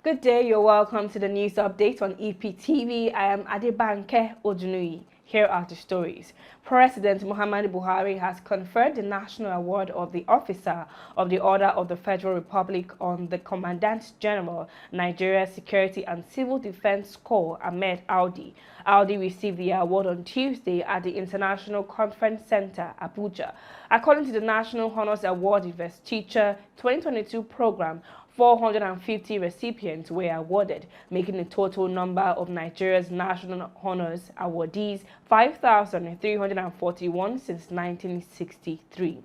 Good day, you're welcome to the news update on EPTV. I am Adebanke Odunui. Here are the stories. President Muhammadu Buhari has conferred the National Award of the Officer of the Order of the Federal Republic on the Commandant General, Nigeria Security and Civil Defense Corps, Ahmed Audi. Audi received the award on Tuesday at the International Conference Center, Abuja. According to the National Honors Award Investiture 2022 program, 450 recipients were awarded, making the total number of Nigeria's National Honors awardees 5,341 since 1963.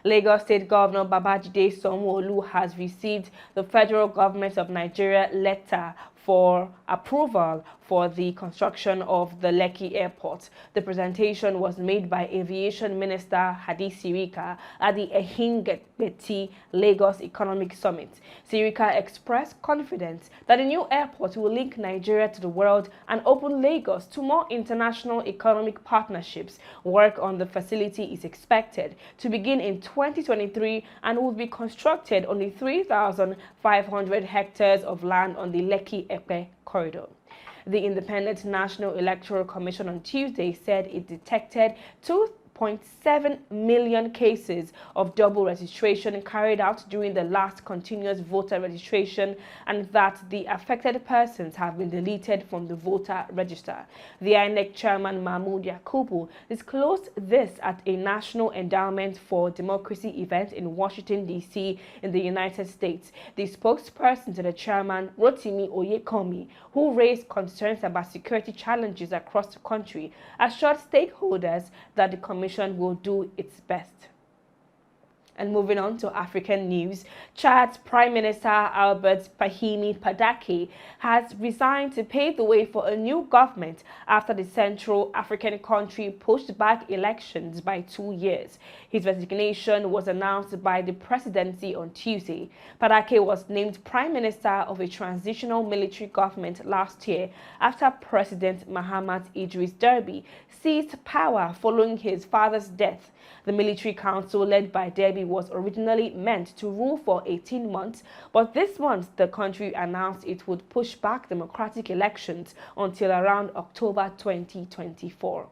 Lagos State Governor Babajide Sanwo-Olu has received the federal government of Nigeria letter for approval for the construction of the Lekki Airport. The presentation was made by Aviation Minister Hadi Sirika at the Ehingbeti Lagos Economic Summit. Sirika expressed confidence that the new airport will link Nigeria to the world and open Lagos to more international economic partnerships. Work on the facility is expected to begin in 2023 and will be constructed on the 3,500 hectares of land on the Lekki-Epe corridor. The Independent National Electoral Commission on Tuesday said it detected 2.7 million cases of double registration carried out during the last continuous voter registration and that the affected persons have been deleted from the voter register. The INEC chairman Mahmoud Yakubu disclosed this at a National Endowment for Democracy event in Washington, D.C. in the United States. The spokesperson to the chairman, Rotimi Oyekomi, who raised concerns about security challenges across the country, assured stakeholders that the commission will do its best. And moving on to African news, Chad's Prime Minister Albert Fahimi Padaki has resigned to pave the way for a new government after the Central African country pushed back elections by 2 years. His resignation was announced by the presidency on Tuesday. Padaki was named Prime Minister of a transitional military government last year after President Mahamat Idris Deby seized power following his father's death. The military council led by Deby was originally meant to rule for 18 months, but this month the country announced it would push back democratic elections until around October 2024.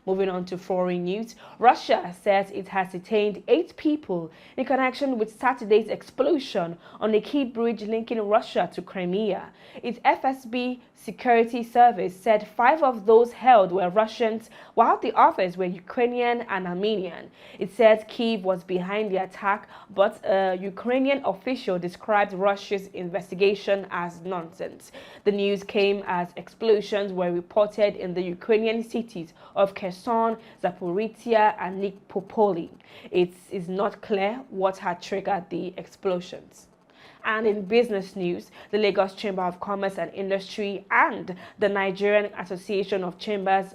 Moving on to foreign news, Russia says it has detained 8 people in connection with Saturday's explosion on a key bridge linking Russia to Crimea. Its FSB security service said 5 of those held were Russians, while the others were Ukrainian and Armenian. It said Kyiv was behind the attack, but a Ukrainian official described Russia's investigation as nonsense. The news came as explosions were reported in the Ukrainian cities of Kherson, Zaporizhia, and Nikopoli. It is not clear what had triggered the explosions. And in business news, the Lagos Chamber of Commerce and Industry and the Nigerian Association of Chambers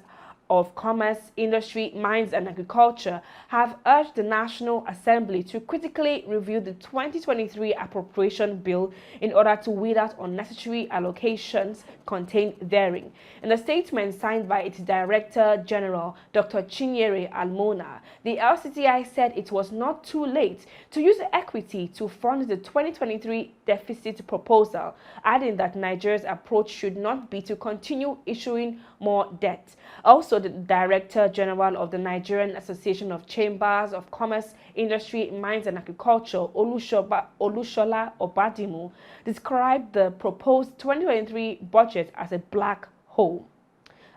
of Commerce, Industry, Mines and Agriculture have urged the National Assembly to critically review the 2023 appropriation bill in order to weed out unnecessary allocations contained therein. In a statement signed by its Director General, Dr. Chinyere Almona, the LCTI said it was not too late to use equity to fund the 2023 deficit proposal, adding that Nigeria's approach should not be to continue issuing more debt. Also, the Director General of the Nigerian Association of Chambers of Commerce, Industry, Mines and Agriculture, Olushola Obadimu, described the proposed 2023 budget as a black hole.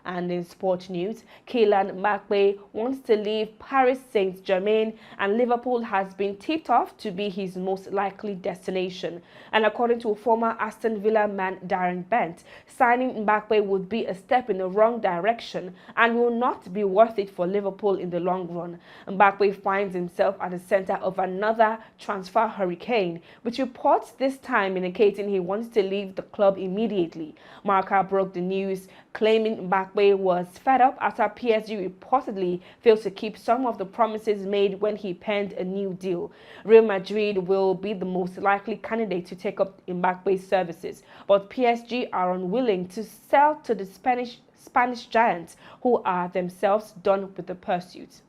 And in sport news, Kylian Mbappe wants to leave Paris Saint-Germain and Liverpool has been tipped off to be his most likely destination. And according to former Aston Villa man Darren Bent, signing Mbappe would be a step in the wrong direction and will not be worth it for Liverpool in the long run. Mbappe finds himself at the center of another transfer hurricane, with reports this time indicating he wants to leave the club immediately. Marca broke the news, claiming Mbappe was fed up after PSG reportedly failed to keep some of the promises made when he penned a new deal. Real Madrid will be the most likely candidate to take up Mbappe's services, but PSG are unwilling to sell to the Spanish giants, who are themselves done with the pursuit.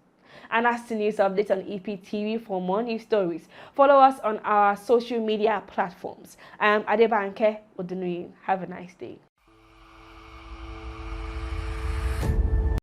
and that's the news updates on EPTV. For more news stories, follow us on our social media platforms. I am Adebanke Odunuyin. Have a nice day.